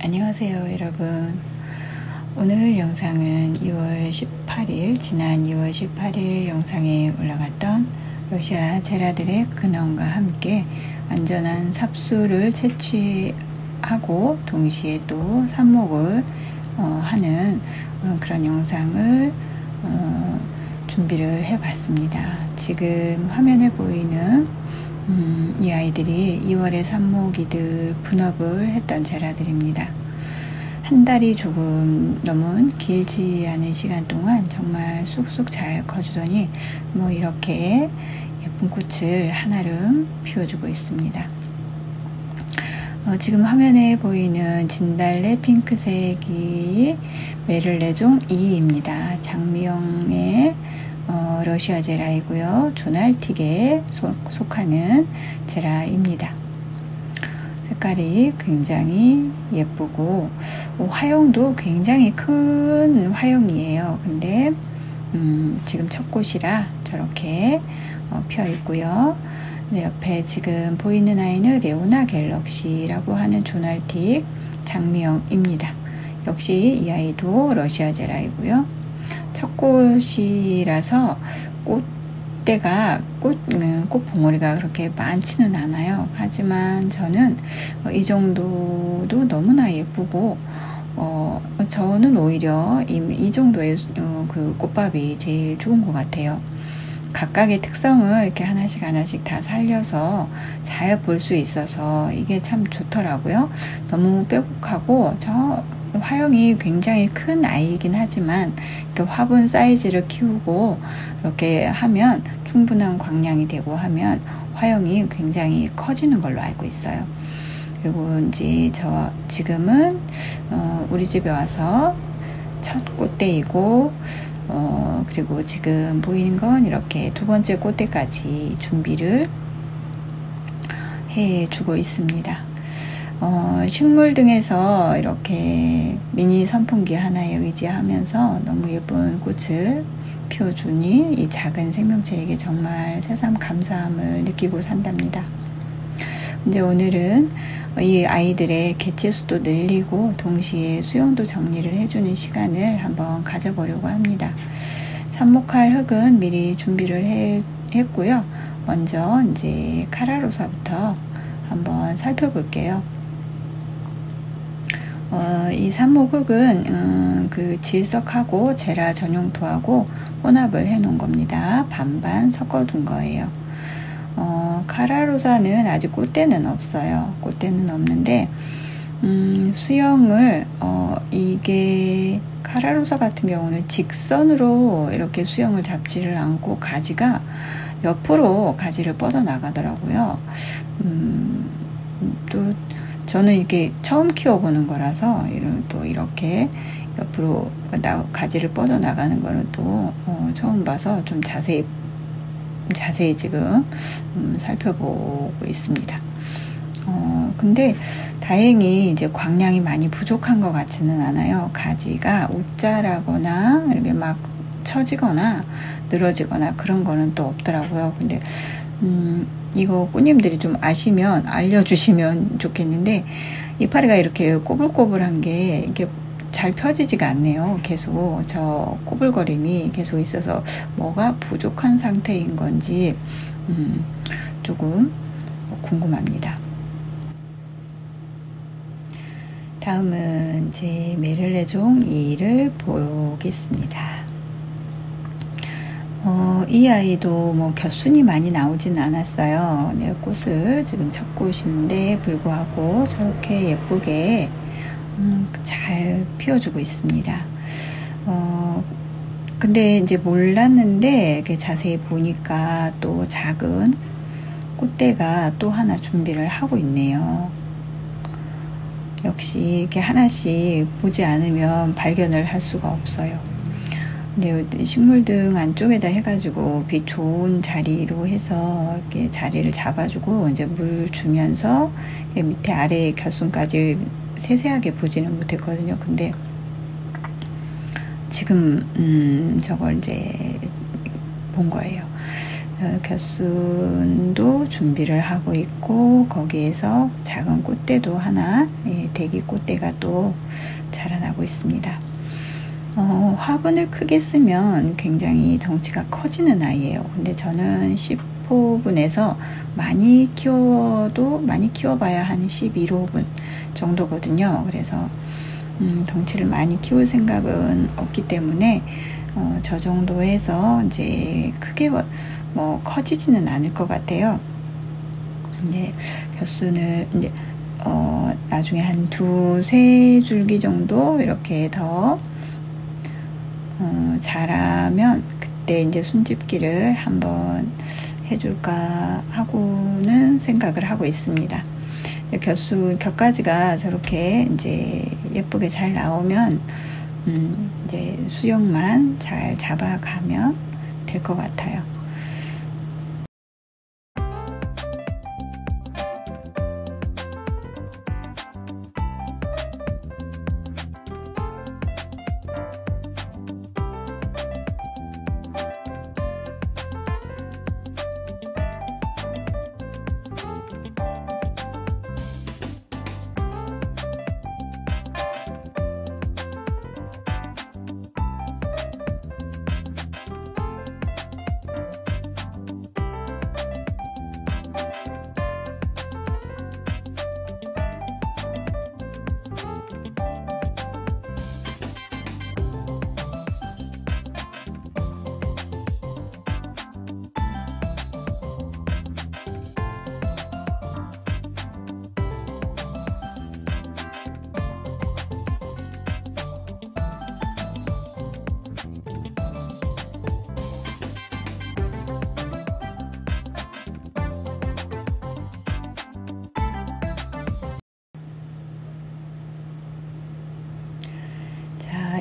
안녕하세요 여러분. 오늘 영상은 2월 18일 지난 2월 18일 영상에 올라갔던 러시아 제라들의 근원과 함께 안전한 삽수를 채취하고 동시에 또 삽목을 하는 그런 영상을 준비를 해봤습니다. 지금 화면에 보이는 이 아이들이 2월에 삽목이들 분업을 했던 제라들입니다. 한 달이 조금 넘은 길지 않은 시간 동안 정말 쑥쑥 잘 커주더니 이렇게 예쁜 꽃을 한아름 피워주고 있습니다. 지금 화면에 보이는 진달래 핑크색이 메를레종 2입니다. 장미형의 러시아 제라이고요. 조날틱에 속하는 제라입니다. 색깔이 굉장히 예쁘고 화형도 굉장히 큰 화형이에요. 근데 지금 첫 꽃이라 저렇게 펴 있고요. 옆에 지금 보이는 아이는 레오나 갤럭시라고 하는 조날틱 장미형입니다. 역시 이 아이도 러시아 제라이고요. 첫 꽃이라서 꽃대가 꽃 봉오리가 그렇게 많지는 않아요. 하지만 저는 이 정도도 너무나 예쁘고 저는 오히려 이 정도의 그 꽃밥이 제일 좋은 것 같아요. 각각의 특성을 이렇게 하나씩 다 살려서 잘 볼 수 있어서 이게 참 좋더라고요. 너무 빼곡하고 저 화형이 굉장히 큰 아이이긴 하지만 화분 사이즈를 키우고 이렇게 하면 충분한 광량이 되고 하면 화형이 굉장히 커지는 걸로 알고 있어요. 그리고 이제 저 지금은 우리 집에 와서 첫 꽃대이고 그리고 지금 보이는 건 이렇게 두 번째 꽃대까지 준비를 해주고 있습니다. 식물 등에서 이렇게 미니 선풍기 하나에 의지하면서 너무 예쁜 꽃을 피워주니 이 작은 생명체에게 정말 새삼 감사함을 느끼고 산답니다. 이제 오늘은 이 아이들의 개체수도 늘리고 동시에 수용도 정리를 해주는 시간을 한번 가져보려고 합니다. 삽목할 흙은 미리 준비를 했고요. 먼저 이제 카라로사부터 한번 살펴볼게요. 이 삽목흙은 그 질석하고 제라 전용토하고 혼합을 해 놓은 겁니다. 반반 섞어둔 거예요. 카라로사는 아직 꽃대는 없어요. 꽃대는 없는데 수영을 이게 카라로사 같은 경우는 직선으로 이렇게 수영을 잡지를 않고 가지가 옆으로 가지를 뻗어 나가더라고요. 또 저는 이게 처음 키워보는 거라서 또 이렇게 옆으로 가지를 뻗어 나가는 거는 또 처음 봐서 좀 자세히 지금 살펴보고 있습니다. 근데 다행히 이제 광량이 많이 부족한 것 같지는 않아요. 가지가 웃자라거나 이렇게 막 처지거나 늘어지거나 그런 거는 또 없더라고요. 근데 이거 꾸님들이 좀 아시면 알려주시면 좋겠는데 이파리가 이렇게 꼬불꼬불한 게 이렇게 잘 펴지지가 않네요. 계속 저 꼬불거림이 계속 있어서 뭐가 부족한 상태인 건지 조금 궁금합니다. 다음은 이제 메를레종 2를 보겠습니다. 이 아이도 겹순이 많이 나오진 않았어요. 네, 꽃을 지금 첫 꽃인데 불구하고 저렇게 예쁘게 잘 피워주고 있습니다. 근데 이제 몰랐는데 이렇게 자세히 보니까 또 작은 꽃대가 또 하나 준비를 하고 있네요. 역시 이렇게 하나씩 보지 않으면 발견을 할 수가 없어요. 근데 식물등 안쪽에다 해가지고 빛 좋은 자리로 해서 이렇게 자리를 잡아주고 이제 물 주면서 밑에 아래 겹순까지 세세하게 보지는 못했거든요. 근데 지금 저걸 이제 본 거예요. 겨순도 준비를 하고 있고, 거기에서 작은 꽃대도 하나, 대기 꽃대가 또 자라나고 있습니다. 화분을 크게 쓰면 굉장히 덩치가 커지는 아이예요. 근데 저는 10호분에서 많이 키워봐야 한 11호분 정도거든요. 그래서 덩치를 많이 키울 생각은 없기 때문에 저 정도 해서 이제 크게 뭐 커지지는 않을 것 같아요. 이제 겨순을 이제 나중에 한 2-3 줄기 정도 이렇게 더 자라면 그때 이제 순집기를 한번 해줄까 하고는 생각을 하고 있습니다. 곁가지가 저렇게 이제 예쁘게 잘 나오면 이제 수영만 잘 잡아가면 될 것 같아요.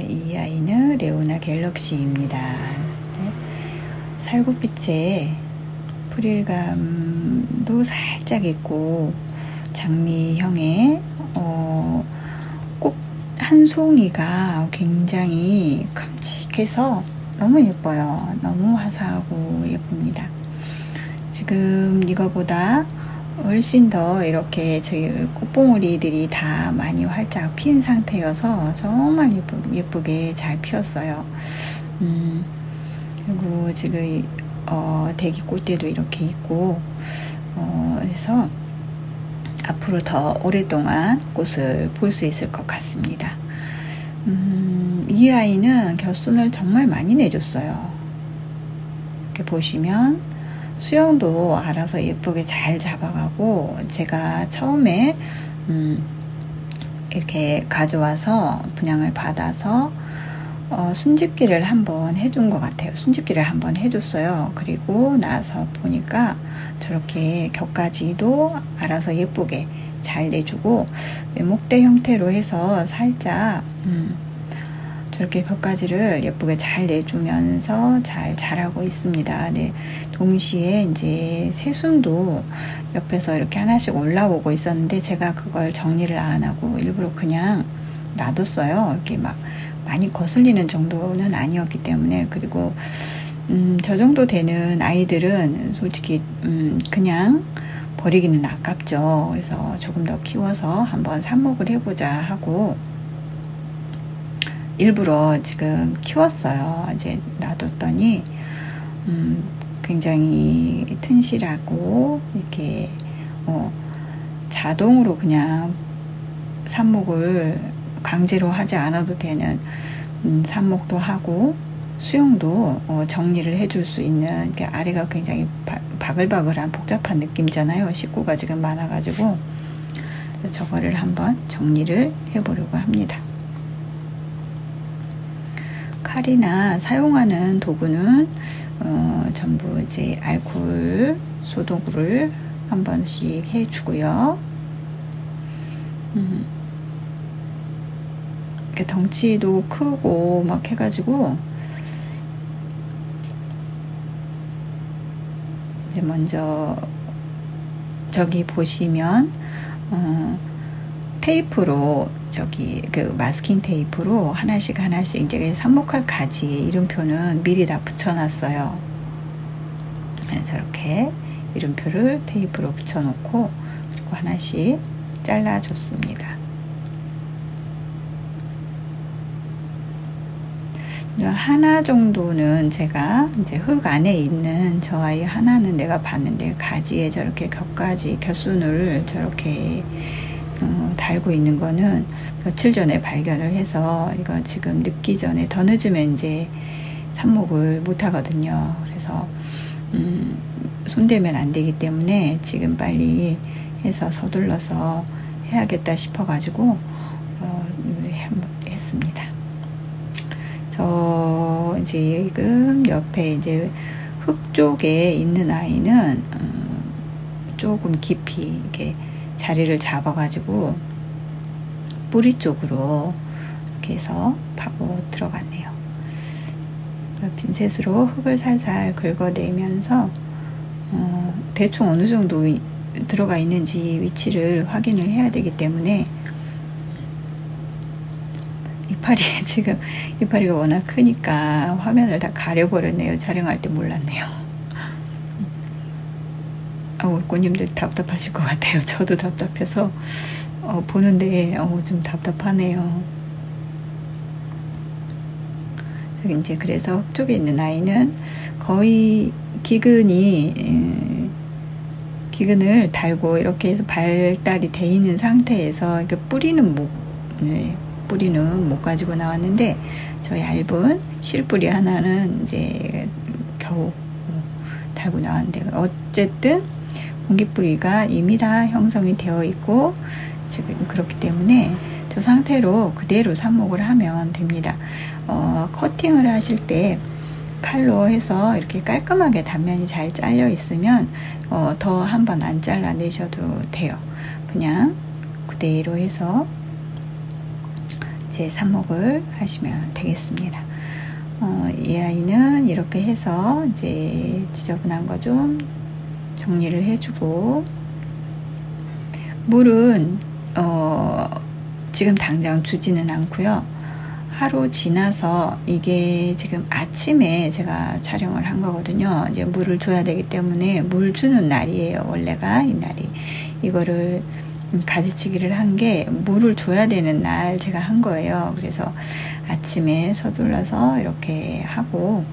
이 아이는 레오나 갤럭시입니다. 네. 살구빛에 프릴감도 살짝 있고 장미형의 꽃 한 송이가 굉장히 큼직해서 너무 예뻐요. 너무 화사하고 예쁩니다. 지금 이거보다 훨씬 더 이렇게 저희 꽃봉오리들이 다 많이 활짝 핀 상태여서 정말 예쁘게 잘 피었어요. 그리고 지금 대기 꽃대도 이렇게 있고 그래서 앞으로 더 오랫동안 꽃을 볼 수 있을 것 같습니다. 이 아이는 겨순을 정말 많이 내줬어요. 이렇게 보시면 수영도 알아서 예쁘게 잘 잡아가고, 제가 처음에 이렇게 가져와서 분양을 받아서 순집기를 한번 해준 것 같아요. 순집기를 한번 해줬어요. 그리고 나서 보니까 저렇게 곁가지도 알아서 예쁘게 잘 내주고, 외목대 형태로 해서 살짝 저렇게 곁가지를 예쁘게 잘 내주면서 잘 자라고 있습니다. 네, 동시에 이제 새순도 옆에서 이렇게 하나씩 올라오고 있었는데 제가 그걸 정리를 안 하고 일부러 그냥 놔뒀어요. 이렇게 막 많이 거슬리는 정도는 아니었기 때문에. 그리고 저 정도 되는 아이들은 솔직히 그냥 버리기는 아깝죠. 그래서 조금 더 키워서 한번 삽목을 해보자 하고 일부러 지금 키웠어요. 이제 놔뒀더니 굉장히 튼실하고 이렇게 자동으로 그냥 삽목을 강제로 하지 않아도 되는 삽목도 하고 수영도 정리를 해줄 수 있는, 이렇게 아래가 굉장히 바글바글한 복잡한 느낌이잖아요. 식구가 지금 많아가지고. 그래서 저거를 한번 정리를 해보려고 합니다. 칼이나 사용하는 도구는 전부 이제 알코올 소독을 한 번씩 해주고요. 이렇게 덩치도 크고 막 해가지고 이제 먼저 저기 보시면 테이프로 그 마스킹 테이프로 하나씩 이제 삽목할 가지 이름표는 미리 다 붙여놨어요. 저는 저렇게 이름표를 테이프로 붙여놓고 그리고 하나씩 잘라줬습니다. 하나 정도는 제가 이제 흙 안에 있는 저 아이 하나는 내가 봤는데 가지에 저렇게 곁순을 저렇게 달고 있는 거는 며칠 전에 발견을 해서 이거 지금 늦기 전에 더 늦으면 이제 삽목을 못 하거든요. 그래서 손대면 안 되기 때문에 지금 빨리 해서 서둘러서 해야겠다 싶어 가지고 했습니다. 저 지금 옆에 이제 흙 쪽에 있는 아이는 조금 깊이 이렇게 자리를 잡아가지고 뿌리 쪽으로 이렇게 해서 파고 들어갔네요. 핀셋으로 흙을 살살 긁어내면서 대충 어느 정도 들어가 있는지 위치를 확인을 해야 되기 때문에 이파리가 워낙 크니까 화면을 다 가려버렸네요. 촬영할 때 몰랐네요. 올꼬님들 답답하실 것 같아요. 저도 답답해서 보는데 좀 답답하네요. 저기 이제 그래서 흙 쪽에 있는 아이는 거의 기근을 달고 이렇게 해서 발달이 돼 있는 상태에서 뿌리는 못 가지고 나왔는데 저 얇은 실뿌리 하나는 이제 겨우 달고 나왔는데 어쨌든 공기뿌리가 이미 다 형성이 되어 있고 지금 그렇기 때문에 저 상태로 그대로 삽목을 하면 됩니다. 커팅을 하실 때 칼로 해서 이렇게 깔끔하게 단면이 잘 잘려 있으면 더 한 번 안 잘라내셔도 돼요. 그냥 그대로 해서 이제 삽목을 하시면 되겠습니다. 이 아이는 이렇게 해서 이제 지저분한 거 좀 정리를 해주고 물은 지금 당장 주지는 않고요. 하루 지나서 이게 지금 아침에 제가 촬영을 한 거거든요. 이제 물을 줘야 되기 때문에 물 주는 날이에요. 원래가 이 날이 이거를 가지치기를 한 게 물을 줘야 되는 날 제가 한 거예요. 그래서 아침에 서둘러서 이렇게 하고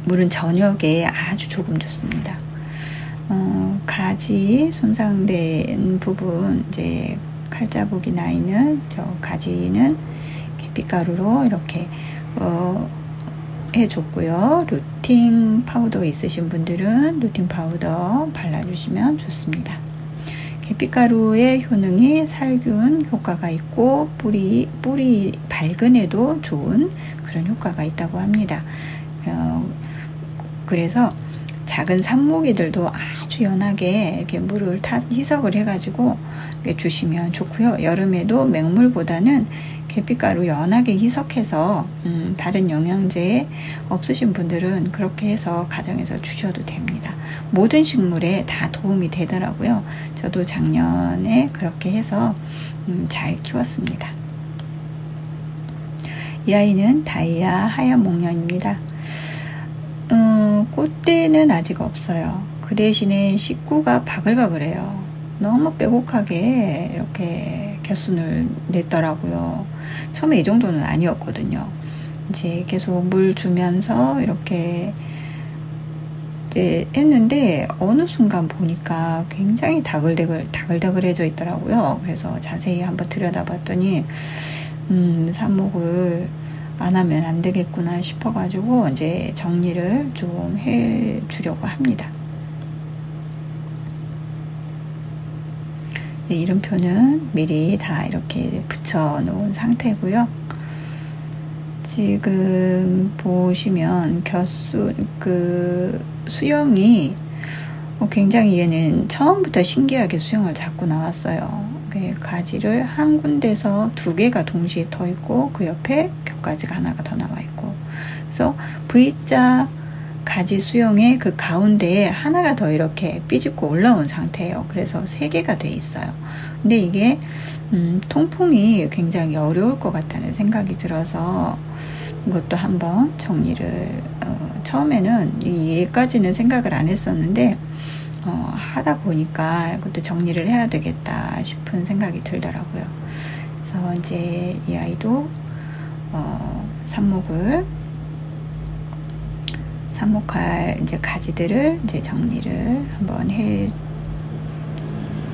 물은 저녁에 아주 조금 줬습니다. 가지 손상된 부분 이제 칼자국이 나 있는 저 가지는 계피가루로 이렇게 해줬고요. 루팅 파우더 있으신 분들은 루팅 파우더 발라주시면 좋습니다. 계피가루의 효능이 살균 효과가 있고 뿌리 발근에도 좋은 그런 효과가 있다고 합니다. 그래서 작은 삽목이들도 아주 연하게 이렇게 물을 희석을 해가지고 주시면 좋고요. 여름에도 맹물보다는 계피가루 연하게 희석해서 다른 영양제 없으신 분들은 그렇게 해서 가정에서 주셔도 됩니다. 모든 식물에 다 도움이 되더라고요. 저도 작년에 그렇게 해서 잘 키웠습니다. 이 아이는 다이아 하얀 목련입니다. 꽃대는 아직 없어요. 그 대신에 식구가 바글바글해요. 너무 빼곡하게 이렇게 곁순을 냈더라고요. 처음에 이 정도는 아니었거든요. 이제 계속 물 주면서 이렇게 했는데 어느 순간 보니까 굉장히 다글다글해져 있더라고요. 그래서 자세히 한번 들여다봤더니 삽목을 안 하면 안 되겠구나 싶어가지고 이제 정리를 좀 해주려고 합니다. 이름표는 미리 다 이렇게 붙여 놓은 상태고요. 지금 보시면 수영이 굉장히 얘는 처음부터 신기하게 수영을 잡고 나왔어요. 가지를 한 군데서 2개가 동시에 더 있고 그 옆에 겹가지가 하나가 더 나와 있고 그래서 V자 가지 수영의 그 가운데에 하나가 더 이렇게 삐집고 올라온 상태예요. 그래서 3개가 돼 있어요. 근데 이게 통풍이 굉장히 어려울 것 같다는 생각이 들어서 이것도 한번 정리를 처음에는 얘까지는 생각을 안 했었는데 하다 보니까 그것도 정리를 해야 되겠다 싶은 생각이 들더라고요. 그래서 이제 이 아이도 삽목할 이제 가지들을 이제 정리를 한번 해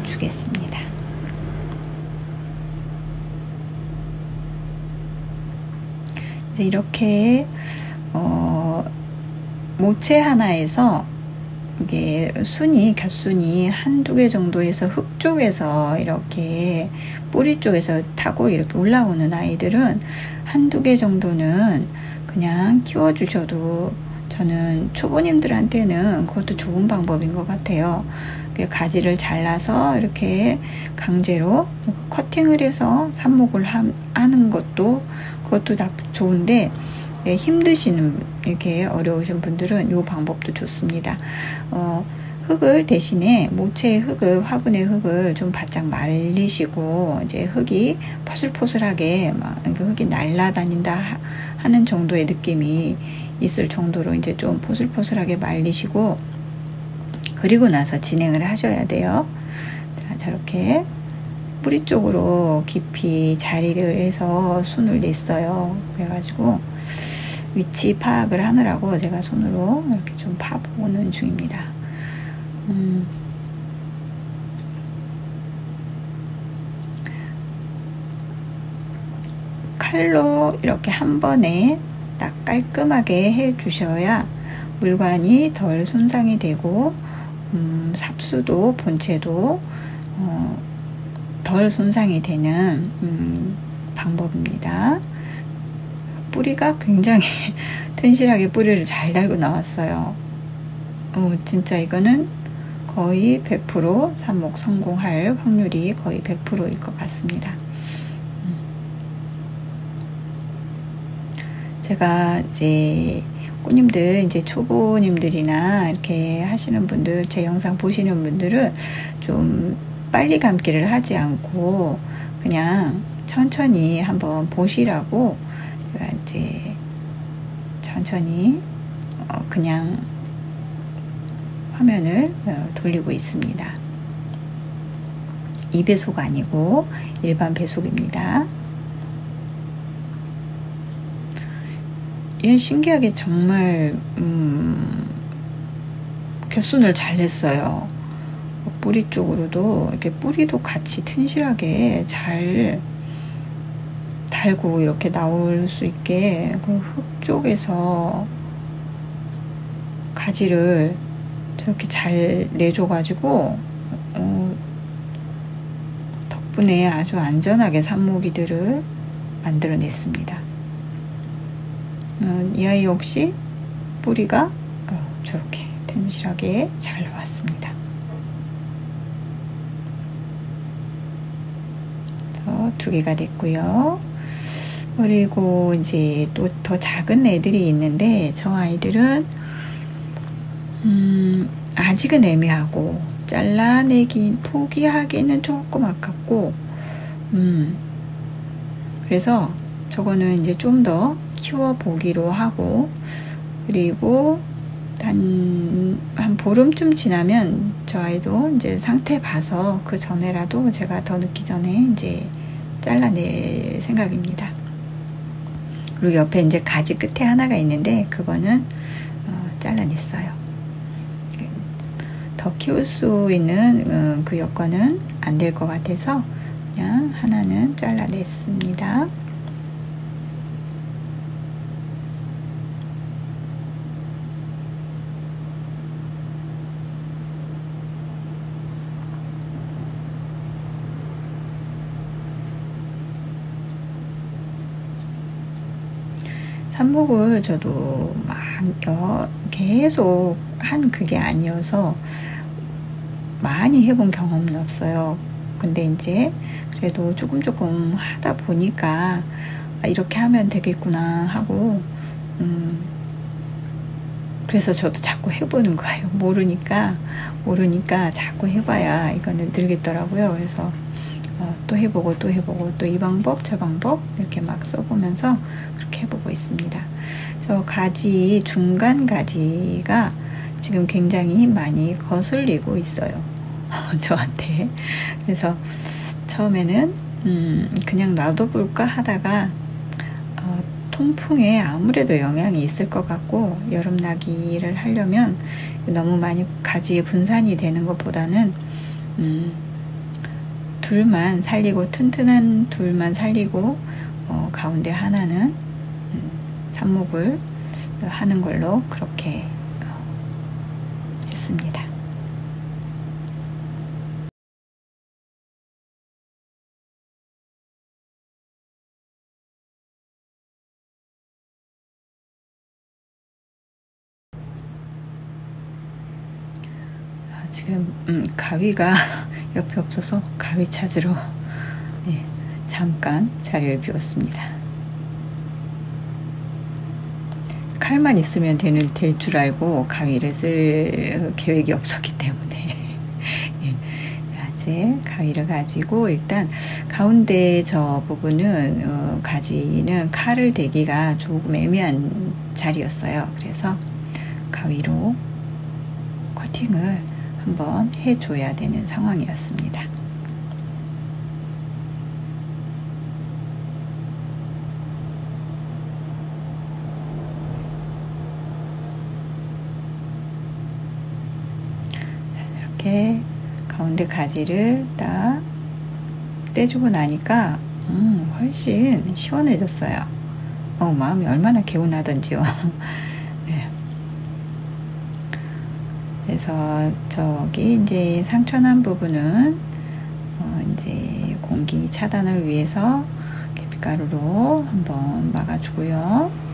주겠습니다. 이제 이렇게 모체 하나에서 이게 곁순이 한두 개 정도에서 흙 쪽에서 이렇게 뿌리 쪽에서 타고 이렇게 올라오는 아이들은 한두 개 정도는 그냥 키워주셔도 저는 초보님들한테는 그것도 좋은 방법인 것 같아요. 가지를 잘라서 이렇게 강제로 커팅을 해서 삽목을 하는 것도 그것도 좋은데, 힘드시는 이렇게 어려우신 분들은 이 방법도 좋습니다. 흙을 대신에 모체의 흙을, 화분의 흙을 좀 바짝 말리시고 이제 흙이 포슬포슬하게 막 흙이 날아다닌다 하는 정도의 느낌이 있을 정도로 이제 좀 포슬포슬하게 말리시고, 그리고 나서 진행을 하셔야 돼요. 자, 저렇게 뿌리 쪽으로 깊이 자리를 해서 순을 냈어요. 그래가지고 위치 파악을 하느라고 제가 손으로 이렇게 좀 파보는 중입니다. 칼로 이렇게 한 번에 딱 깔끔하게 해 주셔야 물관이 덜 손상이 되고 삽수도 본체도 덜 손상이 되는 방법입니다. 뿌리가 굉장히 튼실하게 뿌리를 잘 달고 나왔어요. 진짜 이거는 거의 100% 삽목 성공할 확률이 거의 100%일 것 같습니다. 제가 이제 꽃님들, 이제 초보님들이나 이렇게 하시는 분들, 제 영상 보시는 분들은 좀 빨리 감기를 하지 않고 그냥 천천히 한번 보시라고 제가 이제 천천히 그냥 화면을 돌리고 있습니다. 2배속 아니고 일반 배속입니다. 얘 신기하게 정말 곁순을 잘 냈어요. 뿌리 쪽으로도 이렇게 뿌리도 같이 튼실하게 잘 달고 이렇게 나올 수 있게 그 흙 쪽에서 가지를 저렇게 잘 내줘가지고 덕분에 아주 안전하게 삽목이들을 만들어냈습니다. 이 아이 역시 뿌리가 저렇게 튼실하게 잘 나왔습니다. 두 개가 됐고요. 그리고 이제 또 더 작은 애들이 있는데 저 아이들은 아직은 애매하고 잘라내기 포기하기는 조금 아깝고 그래서 저거는 이제 좀 더 키워보기로 하고, 그리고 한 보름쯤 지나면 저 아이도 이제 상태 봐서 그 전에라도 제가 더 늦기 전에 이제 잘라낼 생각입니다. 그리고 옆에 이제 가지 끝에 하나가 있는데 그거는 잘라냈어요. 더 키울 수 있는 그 여건은 안 될 것 같아서 그냥 하나는 잘라냈습니다. 삽목을 저도 막 계속 한 그게 아니어서 많이 해본 경험은 없어요. 근데 이제 그래도 조금 하다 보니까 이렇게 하면 되겠구나 하고 그래서 저도 자꾸 해보는 거예요. 모르니까 자꾸 해봐야 이거는 늘겠더라고요. 그래서 또 해보고 또 이 방법 저 방법 이렇게 막 써보면서 그렇게 해보고 있습니다. 저 가지, 중간 가지가 지금 굉장히 많이 거슬리고 있어요. 저한테. 그래서 처음에는 그냥 놔둬볼까 하다가 통풍에 아무래도 영향이 있을 것 같고, 여름나기를 하려면 너무 많이 가지에 분산이 되는 것보다는 둘만 살리고, 튼튼한 둘만 살리고 가운데 하나는 삽목을 하는 걸로 그렇게 했습니다. 지금 가위가 옆에 없어서 가위 찾으러 잠깐 자리를 비웠습니다. 칼만 있으면 될 줄 알고 가위를 쓸 계획이 없었기 때문에 자, 이제 가위를 가지고 일단 가운데 저 부분은 가지는 칼을 대기가 조금 애매한 자리였어요. 그래서 가위로 커팅을 한번 해줘야 되는 상황이었습니다. 이렇게 가운데 가지를 딱 떼주고 나니까 훨씬 시원해졌어요. 마음이 얼마나 개운하던지요. 네. 그래서 저기 이제 상처난 부분은 이제 공기 차단을 위해서 계피가루로 한번 막아주고요.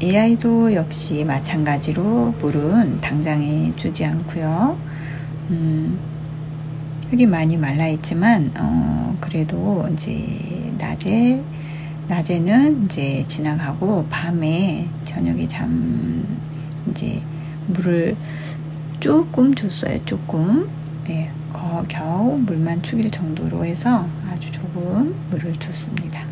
이 아이도 역시 마찬가지로 물은 당장에 주지 않고요. 흙이 많이 말라 있지만 그래도 이제 낮에는 이제 지나가고 밤에 저녁에 이제 물을 조금 줬어요. 조금. 네, 겨우 물만 죽일 정도로 해서 아주 조금 물을 줬습니다.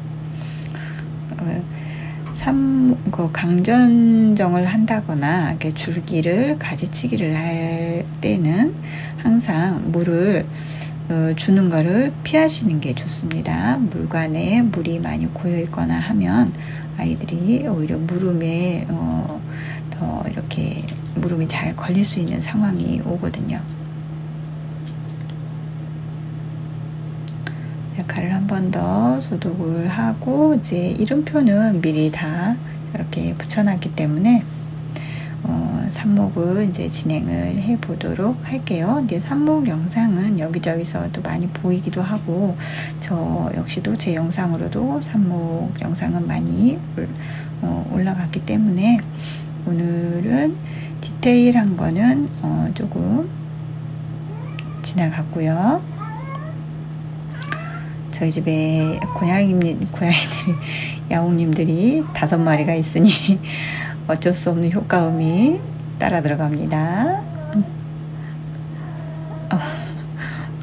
강전정을 한다거나 이렇게 줄기를 가지치기를 할 때는 항상 물을 주는 거를 피하시는 게 좋습니다. 물관에 물이 많이 고여 있거나 하면 아이들이 오히려 무름에 더 이렇게 무름이 잘 걸릴 수 있는 상황이 오거든요. 칼을 한 번 더 소독을 하고 이제 이름표는 미리 다 이렇게 붙여놨기 때문에 삽목을 이제 진행을 해 보도록 할게요. 이제 삽목 영상은 여기저기서 또 많이 보이기도 하고 저 역시도 제 영상으로도 삽목 영상은 많이 올라갔기 때문에 오늘은 디테일한 거는 조금 지나갔고요. 저희 집에 고양이들이 야옹님들이 5마리가 있으니 어쩔 수 없는 효과음이 따라 들어갑니다.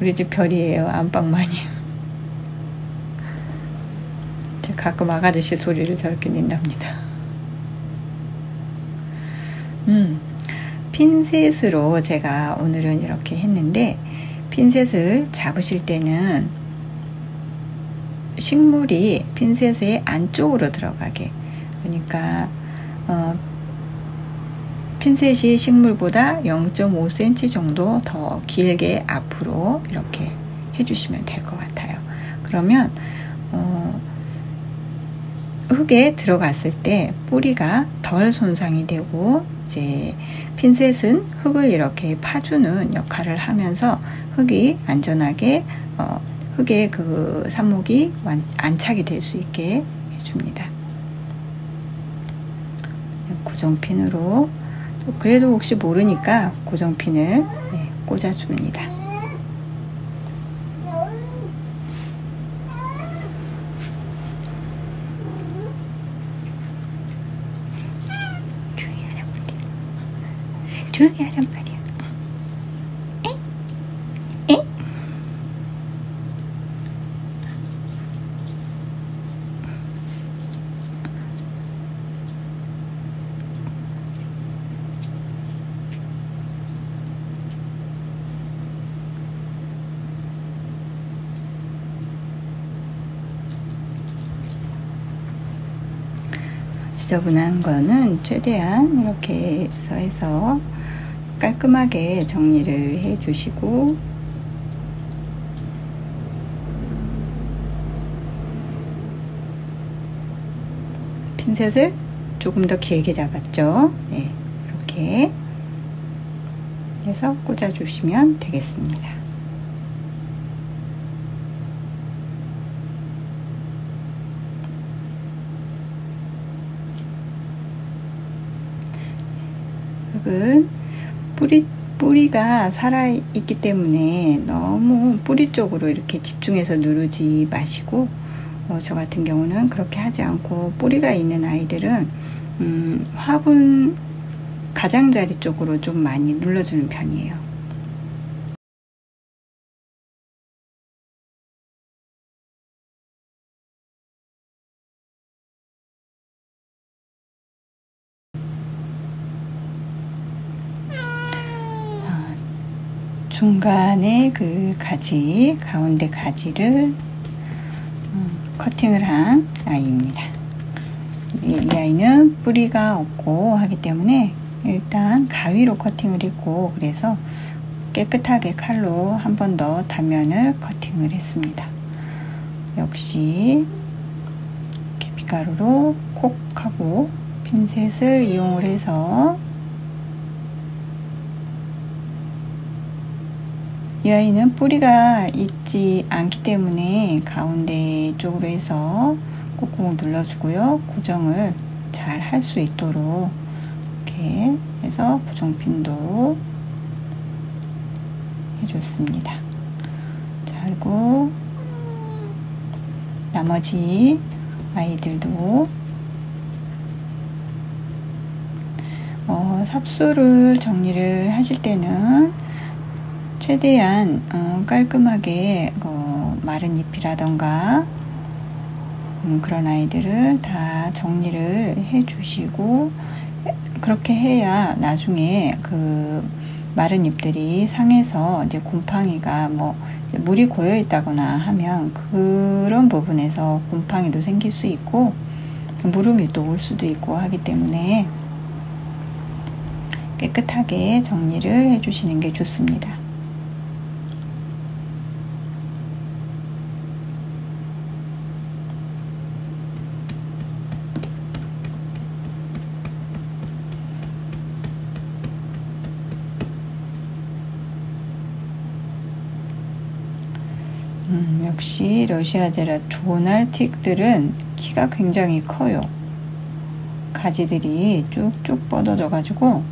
우리 집 별이에요. 안방마님. 가끔 아가씨 소리를 저렇게 낸답니다. 핀셋으로 제가 오늘은 이렇게 했는데, 핀셋을 잡으실 때는 식물이 핀셋의 안쪽으로 들어가게, 그러니까 핀셋이 식물보다 0.5cm 정도 더 길게 앞으로 이렇게 해주시면 될 것 같아요. 그러면 흙에 들어갔을 때 뿌리가 덜 손상이 되고, 이제 핀셋은 흙을 이렇게 파주는 역할을 하면서 흙이 안전하게 흙에 그 삽목이 안착이 될 수 있게 해줍니다. 고정핀으로, 그래도 혹시 모르니까 고정핀을 꽂아줍니다. 조용히 하란 말이야. 지저분한 거는 최대한 이렇게 해서 깔끔하게 정리를 해 주시고, 핀셋을 조금 더 길게 잡았죠. 네, 이렇게 해서 꽂아 주시면 되겠습니다. 흙은 뿌리가 살아있기 때문에 너무 뿌리 쪽으로 이렇게 집중해서 누르지 마시고, 저 같은 경우는 그렇게 하지 않고 뿌리가 있는 아이들은 화분 가장자리 쪽으로 좀 많이 눌러주는 편이에요. 중간에 그 가지, 가운데 가지를 커팅을 한 아이입니다. 이 아이는 뿌리가 없고 하기 때문에 일단 가위로 커팅을 했고, 그래서 깨끗하게 칼로 한 번 더 단면을 커팅을 했습니다. 역시 계피가루로 콕 하고 핀셋을 이용을 해서, 이 아이는 뿌리가 있지 않기 때문에 가운데 쪽으로 해서 꾹꾹 눌러주고요. 고정을 잘 할 수 있도록 이렇게 해서 고정핀도 해줬습니다. 자, 그리고 나머지 아이들도 삽수를 정리를 하실 때는 최대한 깔끔하게 마른 잎이라던가 그런 아이들을 다 정리를 해 주시고, 그렇게 해야 나중에 그 마른 잎들이 상해서 이제 곰팡이가 물이 고여 있다거나 하면 그런 부분에서 곰팡이도 생길 수 있고 무름이 또 올 수도 있고 하기 때문에 깨끗하게 정리를 해 주시는 게 좋습니다. 역시 러시아제라 조날틱들은 키가 굉장히 커요. 가지들이 쭉쭉 뻗어져 가지고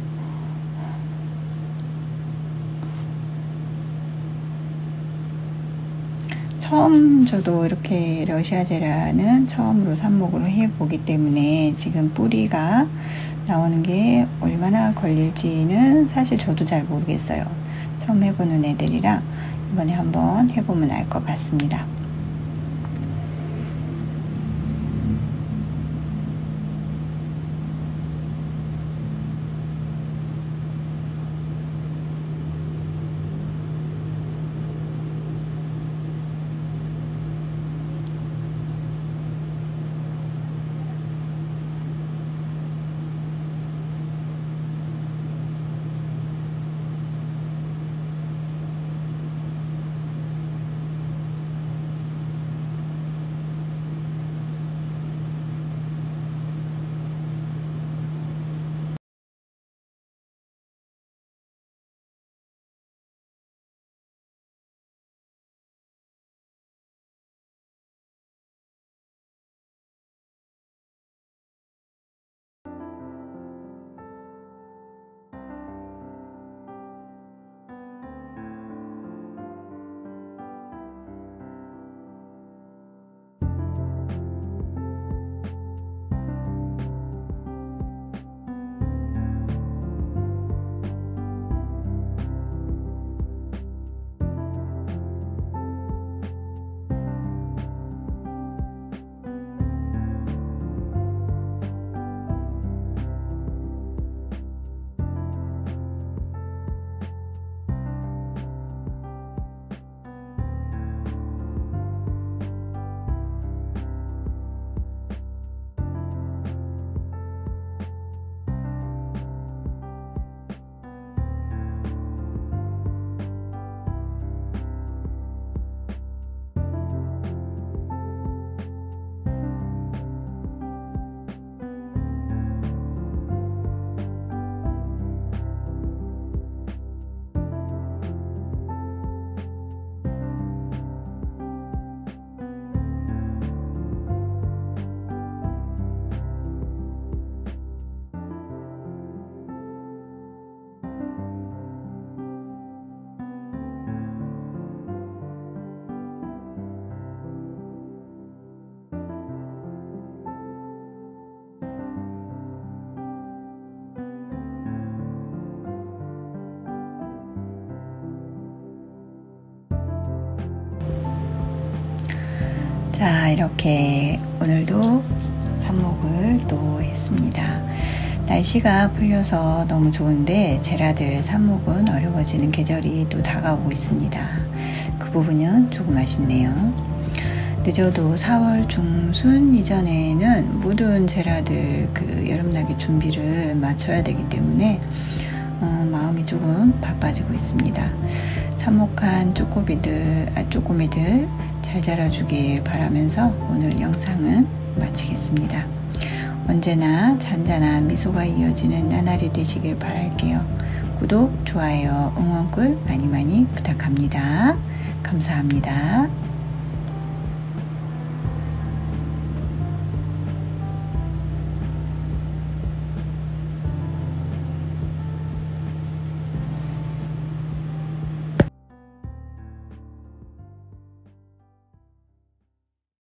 처음 저도 이렇게 러시아제라는 처음으로 삽목으로 해보기 때문에 지금 뿌리가 나오는 게 얼마나 걸릴지는 사실 저도 잘 모르겠어요. 처음 해보는 애들이라 이번에 한번 해보면 알 것 같습니다. 자, 이렇게 오늘도 삽목을 또 했습니다. 날씨가 풀려서 너무 좋은데 제라들 삽목은 어려워지는 계절이 또 다가오고 있습니다. 그 부분은 조금 아쉽네요. 늦어도 4월 중순 이전에는 모든 제라들 여름나기 준비를 마쳐야 되기 때문에 마음이 조금 바빠지고 있습니다. 삽목한 쪼꼬미들 잘 자라주길 바라면서 오늘 영상은 마치겠습니다. 언제나 잔잔한 미소가 이어지는 나날이 되시길 바랄게요. 구독, 좋아요, 응원글 많이 부탁합니다. 감사합니다.